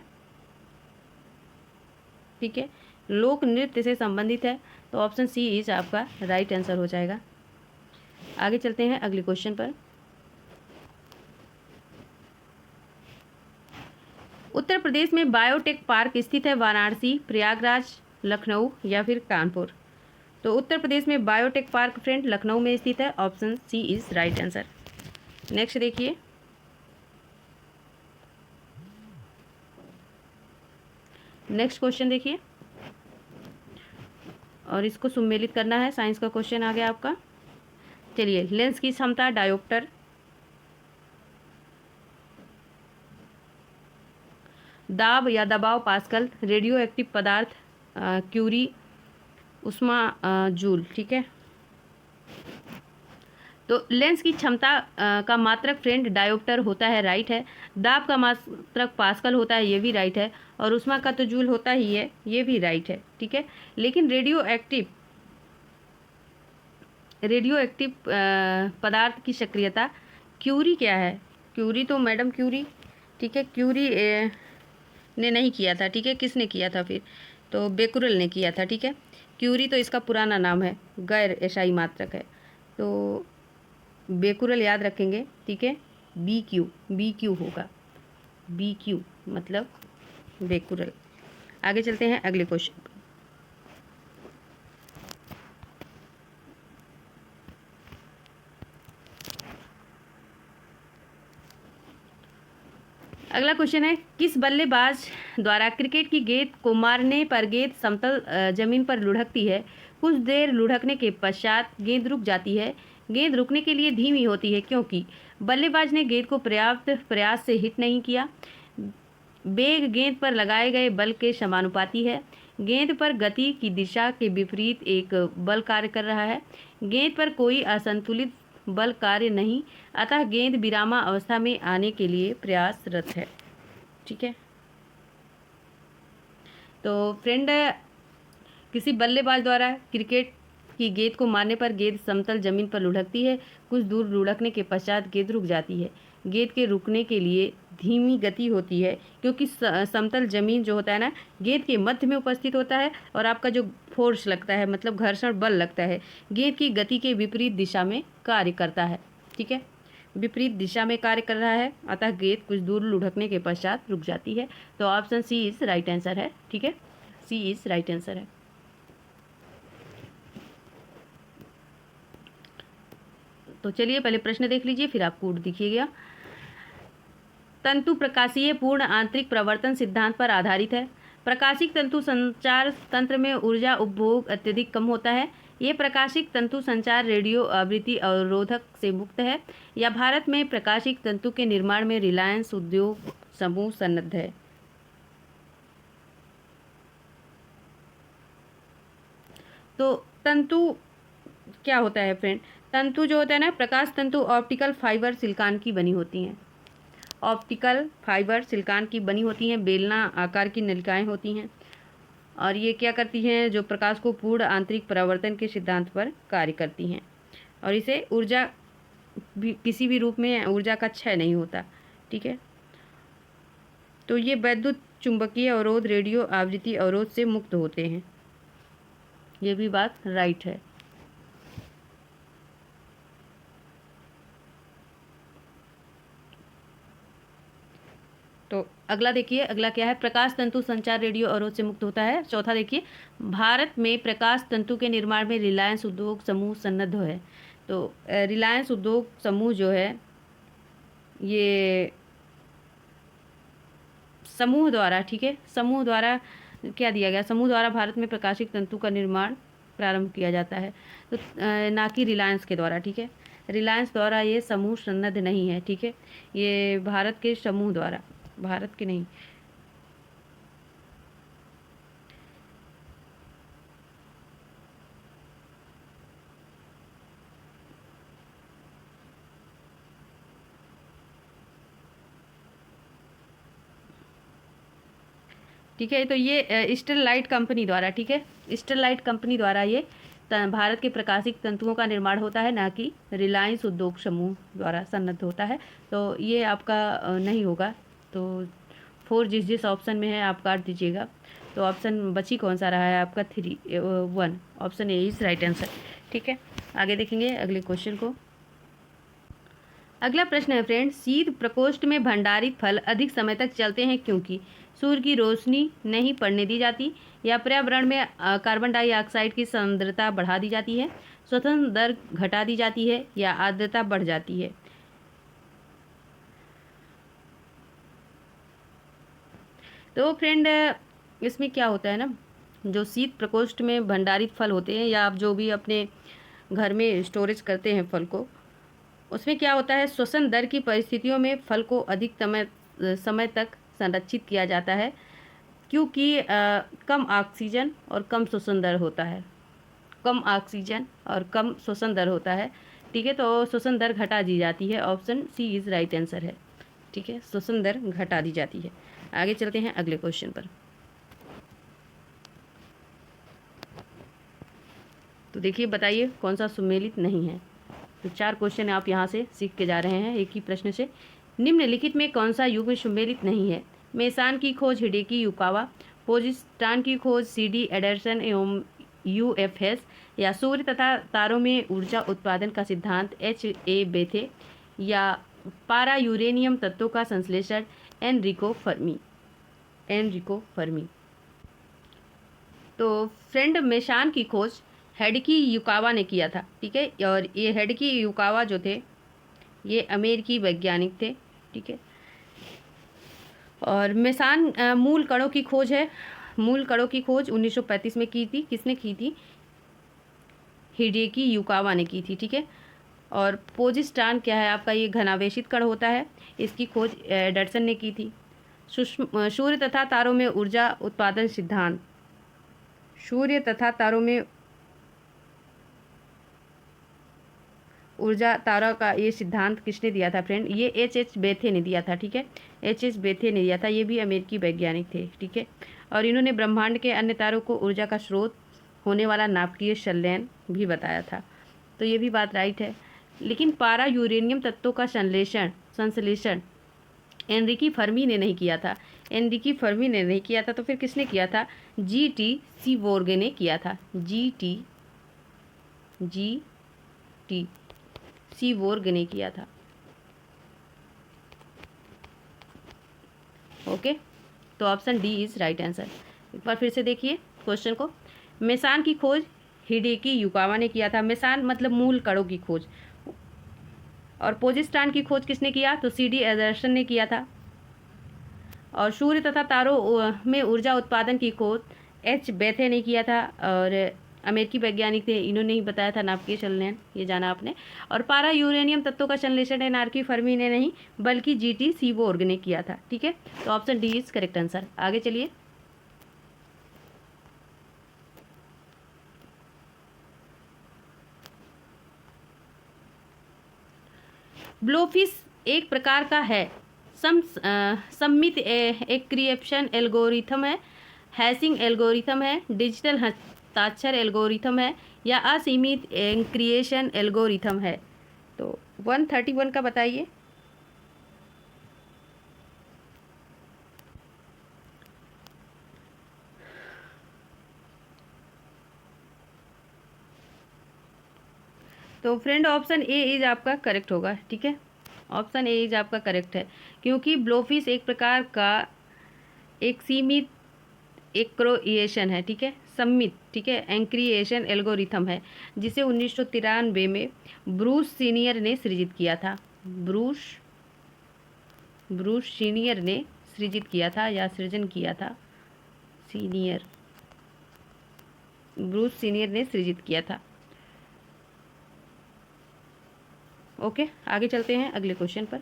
ठीक है, लोक नृत्य से संबंधित है। तो ऑप्शन सी इज आपका राइट आंसर हो जाएगा। आगे चलते हैं अगले क्वेश्चन पर। उत्तर प्रदेश में बायोटेक पार्क स्थित है वाराणसी, प्रयागराज, लखनऊ या फिर कानपुर। तो उत्तर प्रदेश में बायोटेक पार्क फ्रेंड लखनऊ में स्थित है, option C is right answer. Next देखिए, नेक्स्ट क्वेश्चन देखिए, और इसको सुमेलित करना है, साइंस का क्वेश्चन आ गया आपका। चलिए, लेंस की क्षमता डायोप्टर, दाब या दबाव पास्कल, रेडियो एक्टिव पदार्थ क्यूरी, उष्मा जूल, ठीक है। तो लेंस की क्षमता का मात्रक फ्रेंड डायोप्टर होता है, राइट है। दाब का मात्रक पास्कल होता है, ये भी राइट है। और उष्मा का तो जूल होता ही है, ये भी राइट है, ठीक है। लेकिन रेडियो एक्टिव पदार्थ की सक्रियता क्यूरी क्या है, क्यूरी तो मैडम क्यूरी, ठीक है, क्यूरी ने नहीं किया था, ठीक है। किसने किया था फिर, तो बेकुरल ने किया था, ठीक है। क्यूरी तो इसका पुराना नाम है, गैर एसाई मात्रक है, तो बेकुरल याद रखेंगे, ठीक है। बी क्यू होगा, बी क्यू मतलब बेकुरल। आगे चलते हैं अगले क्वेश्चन। अगला क्वेश्चन है, किस बल्लेबाज द्वारा क्रिकेट की गेंद को मारने पर गेंद समतल जमीन पर लुढ़कती है? कुछ देर लुढ़कने के पश्चात गेंद रुक जाती है। गेंद रुकने के लिए धीमी होती है क्योंकि बल्लेबाज ने गेंद को पर्याप्त प्रयास से हिट नहीं किया। बेग गेंद पर लगाए गए बल के समानुपाती है। गेंद पर गति की दिशा के विपरीत एक बल कार्य कर रहा है। गेंद पर कोई असंतुलित बल कार्य नहीं, अतः गेंद विरामा अवस्था में आने के लिए प्रयासरत है। ठीक है, तो फ्रेंड, किसी बल्लेबाज द्वारा क्रिकेट की गेंद को मारने पर गेंद समतल जमीन पर लुढ़कती है। कुछ दूर लुढ़कने के पश्चात गेंद रुक जाती है। गेंद के रुकने के लिए धीमी गति होती है क्योंकि समतल जमीन जो होता है ना, गेंद के मध्य में उपस्थित होता है और आपका जो फोर्स लगता है, मतलब घर्षण बल लगता है, गेंद की गति के विपरीत दिशा में कार्य करता है। ठीक है, विपरीत दिशा में कार्य कर रहा है, अतः गेंद कुछ दूर लुढ़कने के पश्चात रुक जाती है। तो option C is right answer है। ठीक है, सी इज राइट आंसर है। तो चलिए पहले प्रश्न देख लीजिए, फिर आपको दिखिएगा। तंतु प्रकाशीय पूर्ण आंतरिक प्रवर्तन सिद्धांत पर आधारित है। प्रकाशिक तंतु संचार तंत्र में ऊर्जा उपभोग अत्यधिक कम होता है। ये प्रकाशिक तंतु संचार रेडियो आवृत्ति अवरोधक से मुक्त है। या भारत में प्रकाशिक तंतु के निर्माण में रिलायंस उद्योग समूह सन्नद्ध है। तो तंतु क्या होता है फ्रेंड? तंतु जो होता है ना, प्रकाश तंतु ऑप्टिकल फाइबर सिलिकॉन की बनी होती हैं। ऑप्टिकल फाइबर सिलिकॉन की बनी होती हैं, बेलना आकार की नलिकाएं होती हैं और ये क्या करती हैं, जो प्रकाश को पूर्ण आंतरिक परावर्तन के सिद्धांत पर कार्य करती हैं और इसे ऊर्जा भी किसी भी रूप में ऊर्जा का क्षय नहीं होता। ठीक है, तो ये वैद्युत चुंबकीय अवरोध रेडियो आवृत्ति अवरोध से मुक्त होते हैं। ये भी बात राइट है। तो अगला देखिए, अगला क्या है? प्रकाश तंतु संचार रेडियो अवरोध से मुक्त होता है। चौथा देखिए, भारत में प्रकाश तंतु के निर्माण में रिलायंस उद्योग समूह सन्नद्ध है। तो रिलायंस उद्योग समूह जो है, ये समूह द्वारा, ठीक है, समूह द्वारा क्या दिया गया? समूह द्वारा भारत में प्रकाशिक तंतु का निर्माण प्रारंभ किया जाता है, तो ना कि रिलायंस के द्वारा। ठीक है, रिलायंस द्वारा ये समूह सन्नद्ध नहीं है। ठीक है, ये भारत के समूह द्वारा, भारत के नहीं। ठीक है, तो ये स्टरलाइट कंपनी द्वारा, ठीक है, स्टरलाइट कंपनी द्वारा ये भारत के प्रकाशिक तंतुओं का निर्माण होता है, ना कि रिलायंस उद्योग समूह द्वारा सन्नद्ध होता है। तो ये आपका नहीं होगा। तो 4 जिस जिस ऑप्शन में है आप काट दीजिएगा। तो ऑप्शन बची कौन सा रहा है आपका? 1, option A is right answer. ठीक है, आगे देखेंगे अगले क्वेश्चन को। अगला प्रश्न है फ्रेंड, शीत प्रकोष्ठ में भंडारित फल अधिक समय तक चलते हैं क्योंकि सूर्य की रोशनी नहीं पड़ने दी जाती, या पर्यावरण में कार्बन डाइऑक्साइड की सांद्रता बढ़ा दी जाती है, श्वसन दर घटा दी जाती है, या आर्द्रता बढ़ जाती है। तो फ्रेंड, इसमें क्या होता है ना, जो शीत प्रकोष्ठ में भंडारित फल होते हैं, या आप जो भी अपने घर में स्टोरेज करते हैं फल को, उसमें क्या होता है, श्वसन दर की परिस्थितियों में फल को अधिक समय तक संरक्षित किया जाता है क्योंकि कम ऑक्सीजन और कम श्वसन दर होता है। कम ऑक्सीजन और कम श्वसन दर होता है। ठीक है, तो श्वसन दर घटा दी जाती है। Option C is right answer है। ठीक है, श्वसन दर घटा दी जाती है। आगे चलते हैं अगले क्वेश्चन पर। तो देखिए, बताइए कौन सा सुमेलित नहीं है। तो 4 क्वेश्चन आप यहाँ से सीख के जा रहे हैं एक ही प्रश्न से। निम्नलिखित में कौन सा युग्म सुमेलित नहीं है? मेसान की खोज हिडेकी युकावा, पोजिस्टान की खोज सीडी एडरसन एवं यूएफएस, या सूर्य तथा तारों में ऊर्जा उत्पादन का सिद्धांत एच.ए. बेथे, या पारा यूरेनियम तत्वों का संश्लेषण एनरिको फर्मी। तो फ्रेंड, मेसान की खोज हिडेकी युकावा ने किया था। ठीक है, और ये हिडेकी युकावा जो थे, ये अमेरिकी वैज्ञानिक थे। ठीक है, और मेसान मूल कणों की खोज है। मूल कणों की खोज 1935 में की थी। किसने की थी? हिडेकी युकावा ने की थी, ठीक है। और पोजिस्टान क्या है आपका? ये घनावेशित कण होता है। इसकी खोज एडरसन ने की थी। सूर्य तथा तारों में ऊर्जा उत्पादन सिद्धांत। सूर्य तथा तारों में ऊर्जा तारा का ये सिद्धांत किसने दिया था फ्रेंड? ये H.H. बेथे ने दिया था, ठीक है। H.H. बेथे ने दिया था। ये भी अमेरिकी वैज्ञानिक थे, ठीक है। और इन्होंने ब्रह्मांड के अन्य तारों को ऊर्जा का स्रोत होने वाला नाभिकीय संलयन भी बताया था। तो ये भी बात राइट है। लेकिन पारा यूरेनियम तत्वों का संश्लेषण एनरिकी फर्मी ने नहीं किया था। एनरिकी फर्मी ने नहीं किया था, तो फिर किसने किया था? G.T. सीवोर्ग ने किया था। G.T. सीवोर्ग ने किया था। ओके, तो option D is right answer. एक बार फिर से देखिए क्वेश्चन को। मेसान की खोज हिडेकी युकावा ने किया था। मेसान मतलब मूल कणों की खोज। और पोजिस्टान की खोज किसने किया? तो C.D. एडरसन ने किया था। और सूर्य तथा तारों में ऊर्जा उत्पादन की खोज H. बेथे ने किया था। और अमेरिकी वैज्ञानिक थे, इन्होंने ही बताया था नाभिकीय संलयन, ये जाना आपने। और पारा यूरेनियम तत्वों का संश्लेषण एनरिकी फर्मी ने नहीं बल्कि G.T. सीवोर्ग ने किया था, ठीक है। तो option D is correct answer. आगे चलिए। ब्लोफिश एक प्रकार का है सममित एक्रिएप्शन एल्गोरिथम है, हैशिंग एल्गोरिथम है, डिजिटल हस्ताक्षर एल्गोरिथम है, या असीमित एन्क्रिएशन एल्गोरिथम है। तो 131 का बताइए। तो फ्रेंड ऑप्शन ए इज आपका करेक्ट होगा, ठीक है। ऑप्शन ए इज आपका करेक्ट है, क्योंकि ब्लोफिश एक प्रकार का एक सीमित एक्रोएशन है, ठीक है, सम्मित, ठीक है, एंक्रिएशन एल्गोरिथम है, जिसे 1993 में ब्रूस सीनियर ने सृजित किया था। ब्रूस सीनियर ने सृजित किया था या सृजन किया था। ब्रूस सीनियर ने सृजित किया था। ओके, आगे चलते हैं अगले क्वेश्चन पर।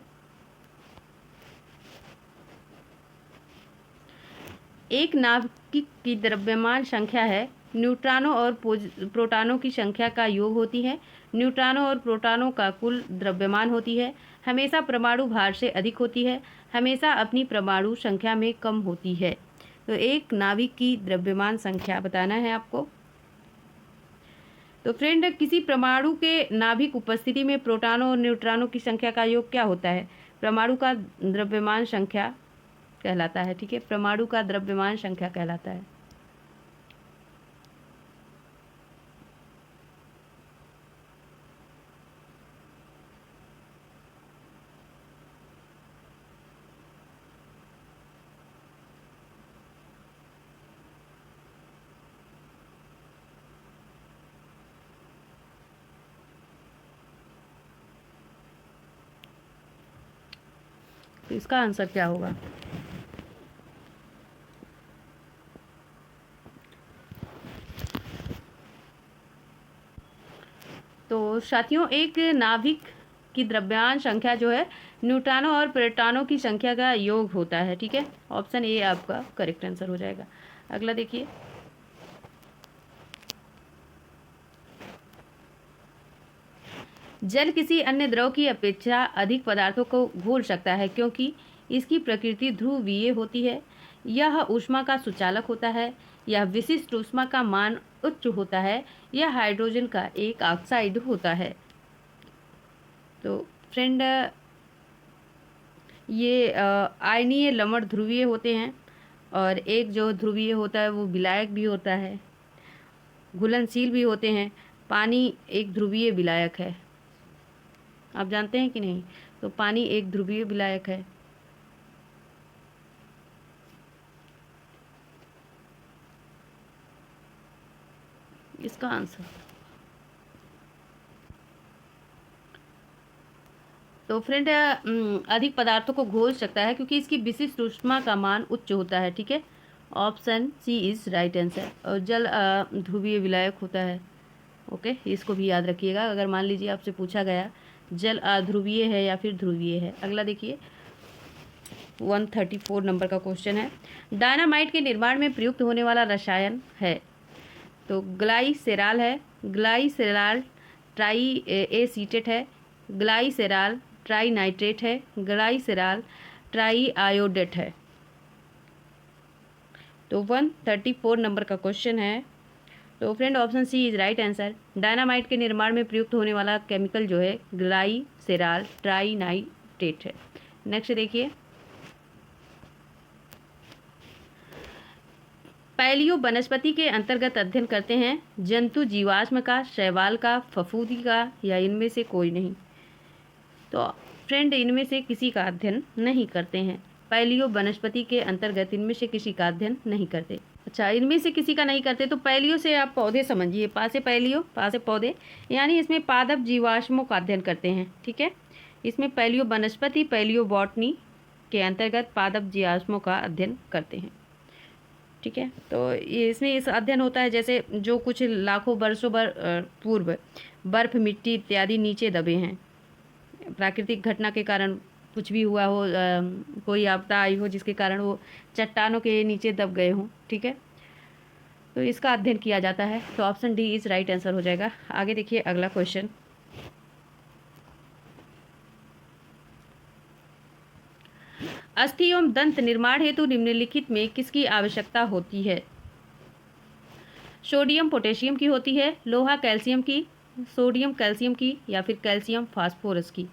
एक नाभिक की द्रव्यमान संख्या है, न्यूट्रॉनों और प्रोटॉनों की संख्या का योग होती है। न्यूट्रॉनों और प्रोटॉनों का कुल द्रव्यमान होती है। हमेशा परमाणु भार से अधिक होती है। हमेशा अपनी परमाणु संख्या में कम होती है। तो एक नाभिक की द्रव्यमान संख्या बताना है आपको। तो फ्रेंड, किसी परमाणु के नाभिक उपस्थिति में प्रोटॉनों और न्यूट्रॉनों की संख्या का योग क्या होता है? परमाणु का द्रव्यमान संख्या कहलाता है, ठीक है। परमाणु का द्रव्यमान संख्या कहलाता है। तो इसका आंसर क्या होगा? तो साथियों, एक नाभिक की द्रव्यमान संख्या जो है न्यूट्रॉनों और प्रोटॉनों की संख्या का योग होता है, ठीक है। ऑप्शन ए आपका करेक्ट आंसर हो जाएगा। अगला देखिए। जल किसी अन्य द्रव की अपेक्षा अधिक पदार्थों को घोल सकता है, क्योंकि इसकी प्रकृति ध्रुवीय होती है। यह ऊष्मा का सुचालक होता है। यह विशिष्ट ऊष्मा का मान उच्च होता है। यह हाइड्रोजन का एक ऑक्साइड होता है। तो फ्रेंड, ये आयनीय लवण ध्रुवीय होते हैं, और एक जो ध्रुवीय होता है वो विलायक भी होता है, घुलनशील भी होते हैं। पानी एक ध्रुवीय विलायक है, आप जानते हैं कि नहीं? तो पानी एक ध्रुवीय विलायक है। इसका आंसर तो फ्रेंड अधिक पदार्थों को घोल सकता है क्योंकि इसकी विशिष्ट ऊष्मा का मान उच्च होता है। ठीक है, option C is right answer. और जल ध्रुवीय विलायक होता है। ओके, इसको भी याद रखिएगा अगर मान लीजिए आपसे पूछा गया जल अध्रुवीय है या फिर ध्रुवीय है। अगला देखिए 134 नंबर का क्वेश्चन है, डायनामाइट के निर्माण में प्रयुक्त होने वाला रसायन है। तो ग्लाइसेराल है, ग्लाइसेराल ट्राई एसीटेट है, ग्लाइसेराल ट्राई नाइट्रेट है, ग्लाइसेराल ट्राई आयोडेट है। तो 134 नंबर का क्वेश्चन है। तो friend option C is right answer. Dynamite के निर्माण में प्रयुक्त होने वाला केमिकल जो है ग्लाइसेराल ट्राई नाइट्रेट है। नेक्स्ट देखिए, पैलियो वनस्पति के अंतर्गत अध्ययन करते हैं जंतु जीवाश्म का, शैवाल का, फफूंदी का या इनमें से कोई नहीं। तो फ्रेंड इनमें से किसी का अध्ययन नहीं करते हैं। पैलियो वनस्पति के अंतर्गत इनमें से किसी का अध्ययन नहीं करते। अच्छा, इनमें से किसी का नहीं करते तो पैलियो से आप पौधे समझिए, पा से पैलियो, पा से पौधे, यानी इसमें पादप जीवाश्मों का अध्ययन करते हैं। ठीक है, इसमें पैलियो वनस्पति, पैलियो बॉटनी के अंतर्गत पादप जीवाश्मों का अध्ययन करते हैं। ठीक है, तो ये इसमें इस अध्ययन होता है जैसे जो कुछ लाखों वर्षों पूर्व बर्फ, मिट्टी इत्यादि नीचे दबे हैं, प्राकृतिक घटना के कारण कुछ भी हुआ हो, कोई आपदा आई हो जिसके कारण वो चट्टानों के नीचे दब गए हों। ठीक है, तो इसका अध्ययन किया जाता है। तो option D is right answer हो जाएगा। आगे देखिए अगला क्वेश्चन, अस्थि एवं दंत निर्माण हेतु निम्नलिखित में किसकी आवश्यकता होती है? सोडियम पोटेशियम की होती है, लोहा कैल्शियम की, सोडियम कैल्शियम की या फिर कैल्शियम फास्फोरस की।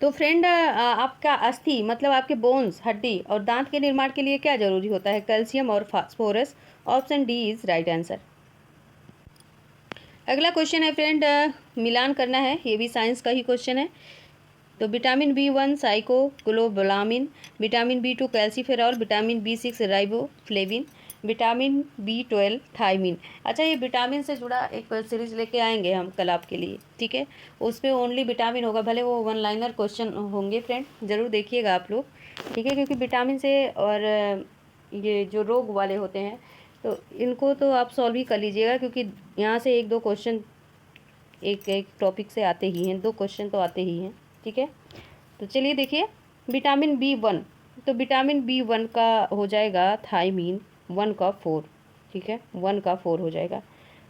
तो फ्रेंड आपका अस्थि मतलब आपके बोन्स, हड्डी और दांत के निर्माण के लिए क्या जरूरी होता है? कैल्शियम और phosphorus. Option D is right answer. अगला क्वेश्चन है फ्रेंड, मिलान करना है, ये भी साइंस का ही क्वेश्चन है। तो विटामिन B1 साइकोग्लोबुलामिन, vitamin B2 calciferol, vitamin B6 riboflavin, vitamin B12 thiamine. अच्छा, ये विटामिन से जुड़ा एक सीरीज लेके आएंगे हम कल आपके लिए। ठीक है, उस पर ओनली विटामिन होगा, भले वो वन लाइनर क्वेश्चन होंगे फ्रेंड, ज़रूर देखिएगा आप लोग। ठीक है, क्योंकि विटामिन से और ये जो रोग वाले होते हैं तो इनको तो आप सॉल्व ही कर लीजिएगा, क्योंकि यहाँ से एक दो क्वेश्चन एक एक टॉपिक से आते ही हैं, दो क्वेश्चन तो आते ही हैं। ठीक है, तो चलिए देखिए विटामिन B1, तो विटामिन B1 का हो जाएगा थायमीन 1 का 4। ठीक है, 1 का 4 हो जाएगा।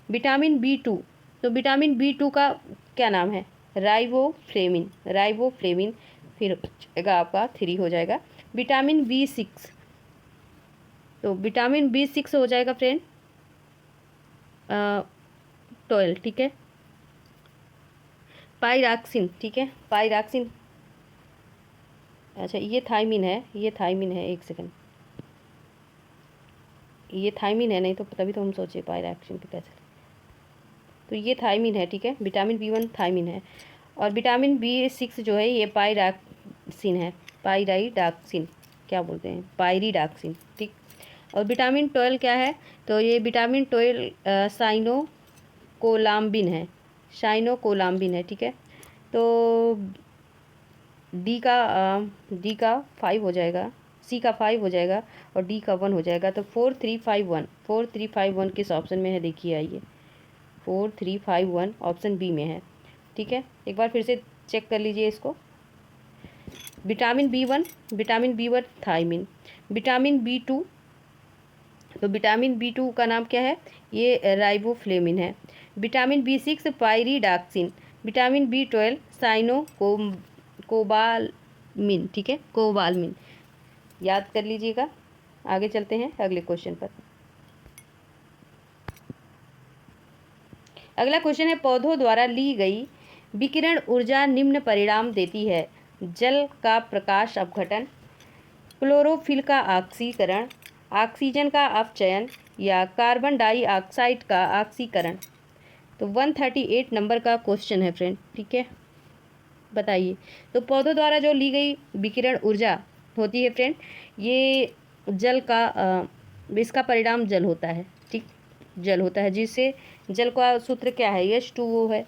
विटामिन B2, तो विटामिन B2 का क्या नाम है? राइबोफ्लेविन, राइबोफ्लेविन फिर हो जाएगा आपका 3 हो जाएगा। विटामिन B6, तो विटामिन B6 हो जाएगा फ्रेंड 12। ठीक है, पायरॉक्सिन, ठीक है, पायरॉक्सिन। अच्छा, ये थायमिन है, ये थायमिन है, एक सेकंड, ये थायमिन है, नहीं तो तभी तो हम सोचे पायरॉक्सिन पे कैसे। तो ये थायमिन है। ठीक है, विटामिन B1 थायमिन है, और विटामिन B6 जो है ये पायरॉक्सिन है, पायराइडॉक्सिन, क्या बोलते हैं, पायरिडॉक्सिन। ठीक, और विटामिन 12 क्या है? तो ये विटामिन 12 साइनोकोलाम्बिन है, साइनोकोलाम्बिन है। ठीक है, तो डी का 5 हो जाएगा, सी का 5 हो जाएगा और डी का 1 हो जाएगा। तो 4351, 4351 किस ऑप्शन में है? देखिए आइए, 4351 ऑप्शन बी में है। ठीक है, एक बार फिर से चेक कर लीजिए इसको। Vitamin B1 thiamine, vitamin B2, तो विटामिन B2 का नाम क्या है? ये राइबोफ्लेविन है। Vitamin B6 pyridoxine, vitamin B12 cobalamin. ठीक है, कोबालमिन, याद कर लीजिएगा। आगे चलते हैं अगले क्वेश्चन पर। अगला क्वेश्चन है, पौधों द्वारा ली गई विकिरण ऊर्जा निम्न परिणाम देती है: जल का प्रकाश अपघटन, क्लोरोफिल का ऑक्सीकरण, ऑक्सीजन का अपचयन या कार्बन डाइऑक्साइड का ऑक्सीकरण। तो 138 नंबर का क्वेश्चन है फ्रेंड। ठीक है, बताइए। तो पौधों द्वारा जो ली गई विकिरण ऊर्जा होती है फ्रेंड, ये जल का इसका परिणाम जल होता है। ठीक, जल होता है, जिससे जल का सूत्र क्या है? H2O है।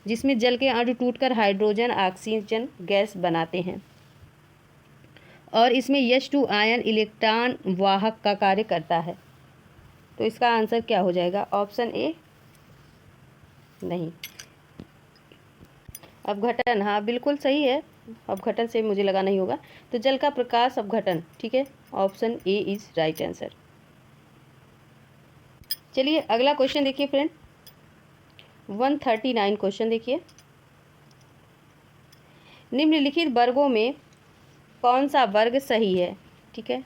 जिसमें जल के अणु टूटकर हाइड्रोजन ऑक्सीजन गैस बनाते हैं, और इसमें H2 आयन इलेक्ट्रॉन वाहक का कार्य करता है। तो इसका आंसर क्या हो जाएगा? ऑप्शन ए नहीं। अपघटन, हाँ बिल्कुल सही है, अपघटन से मुझे लगा नहीं होगा। तो जल का प्रकाश अपघटन, ठीक है, option A is right answer. चलिए अगला क्वेश्चन देखिए फ्रेंड, 139 क्वेश्चन देखिए। निम्नलिखित वर्गों में कौन सा वर्ग सही है? ठीक है,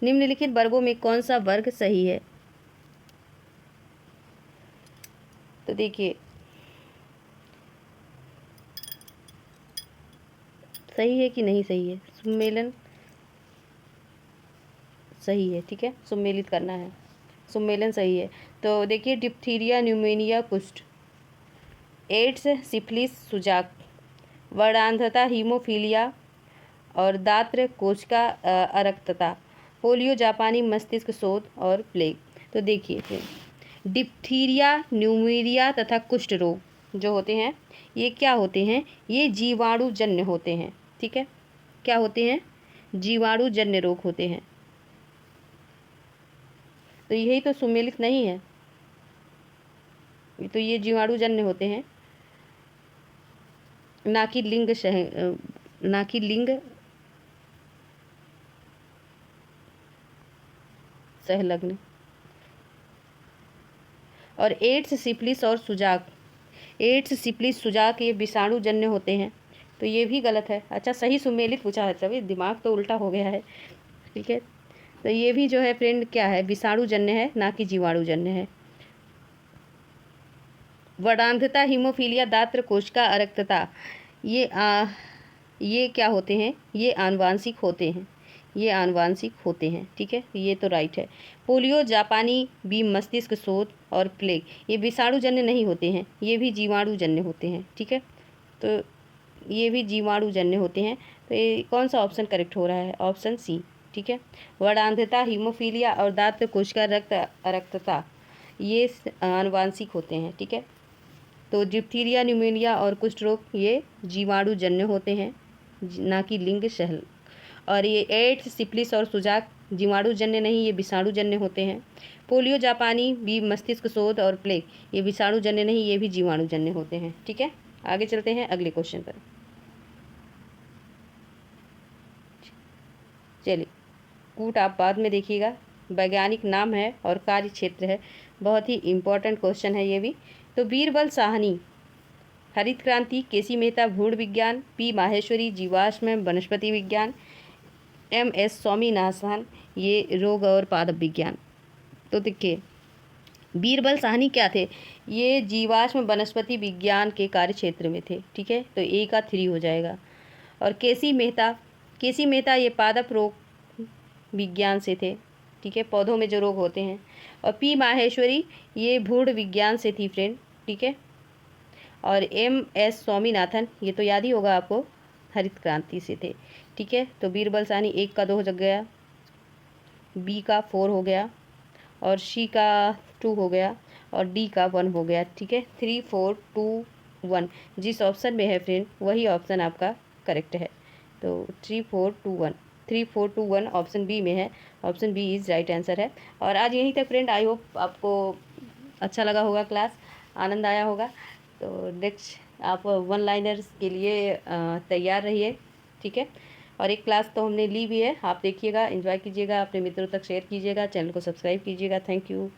निम्नलिखित वर्गों में कौन सा वर्ग सही है? तो देखिए सही है कि नहीं सही है? सुमेलन सही है, ठीक है, सुमेलित करना है, सुमेलन सही है। तो देखिए डिप्थीरिया, न्यूमोनिया, कुष्ठ, एड्स, सिफिलिस, सुजाक, वर्णांधता, हीमोफीलिया और दात्र कोशिका अरक्तता, पोलियो, जापानी मस्तिष्क शोथ और प्लेग। तो देखिए डिप्थीरिया, न्यूमोनिया तथा कुष्ठ रोग जो होते हैं ये क्या होते हैं? ये जीवाणुजन्य होते हैं, ठीक है, क्या होते हैं? जीवाणुजन्य रोग होते हैं। तो यही तो सुमेलित नहीं है, तो ये जीवाणुजन्य होते हैं, ना कि लिंग ना कि लिंग संलग्न। और एड्स, सिफिलिस और सुजाक, एड्स, सिफिलिस, सुजाक ये विषाणुजन्य होते हैं, तो ये भी गलत है। अच्छा सही सुमेलित पूछा है, तभी दिमाग तो उल्टा हो गया है, ठीक है। तो ये भी जो है फ्रेंड क्या है? विषाणुजन्य है, ना कि जीवाणुजन्य है। वर्णांधता, हीमोफीलिया, दात्र कोशिका अरक्तता, ये क्या होते हैं? ये आनुवांशिक होते हैं, ये आनुवांशिक होते हैं, ठीक है, ये तो राइट है। पोलियो, जापानी बी, मस्तिष्क शोथ और प्लेग ये विषाणुजन्य नहीं होते हैं, ये भी जीवाणुजन्य होते हैं, ठीक है। तो ये भी जीवाणुजन्य होते हैं। तो ये कौन सा ऑप्शन करेक्ट हो रहा है? ऑप्शन सी, ठीक है। वर्णांधता, हीमोफीलिया और दात्र कोशिका रक्त अरक्तता ये आनुवांशिक होते हैं, ठीक है। तो डिप्थीरिया, न्यूमोनिया और कुष्ठ रोग ये जीवाणुजन्य होते हैं, ना कि लिंग सहल। और ये एड्स, सिफिलिस और सुजाक जीवाणुजन्य नहीं, ये विषाणुजन्य होते हैं। पोलियो, जापानी बी, मस्तिष्क शोथ और प्लेग ये विषाणुजन्य नहीं, ये भी जीवाणुजन्य होते हैं, ठीक है। आगे चलते हैं अगले क्वेश्चन पर। चलिए कूट आप बाद में देखिएगा, वैज्ञानिक नाम है और कार्य क्षेत्र है, बहुत ही इम्पोर्टेंट क्वेश्चन है ये भी। तो बीरबल साहनी, हरित क्रांति, केसी मेहता, भूण विज्ञान, पी माहेश्वरी, जीवाश्म वनस्पति विज्ञान, MS स्वामीनाथन ये रोग और पादप विज्ञान। तो देखिए बीरबल साहनी क्या थे? ये जीवाश्म वनस्पति विज्ञान के कार्य क्षेत्र में थे, ठीक है, तो ए का 3 हो जाएगा। और केसी मेहता ये पादप रोग विज्ञान से थे, ठीक है, पौधों में जो रोग होते हैं। और पी माहेश्वरी ये भूण विज्ञान से थी फ्रेंड, ठीक है। और MS स्वामीनाथन ये तो याद ही होगा आपको, हरित क्रांति से थे, ठीक है। तो बीरबल साहनी 1 का 2 हो गया, बी का 4 हो गया, और सी का 2 हो गया, और डी का 1 हो गया, ठीक है। 3 4 2 1 जिस ऑप्शन में है फ्रेंड वही ऑप्शन आपका करेक्ट है। तो 3 4 2 1 ऑप्शन बी में है, option B is right answer है। और आज यहीं तक फ्रेंड, आई होप आपको अच्छा लगा होगा, क्लास आनंद आया होगा। तो नेक्स्ट आप 1 लाइनर्स के लिए तैयार रहिए, ठीक है। और एक क्लास तो हमने ली भी है, आप देखिएगा, एंजॉय कीजिएगा, अपने मित्रों तक शेयर कीजिएगा, चैनल को सब्सक्राइब कीजिएगा। Thank you.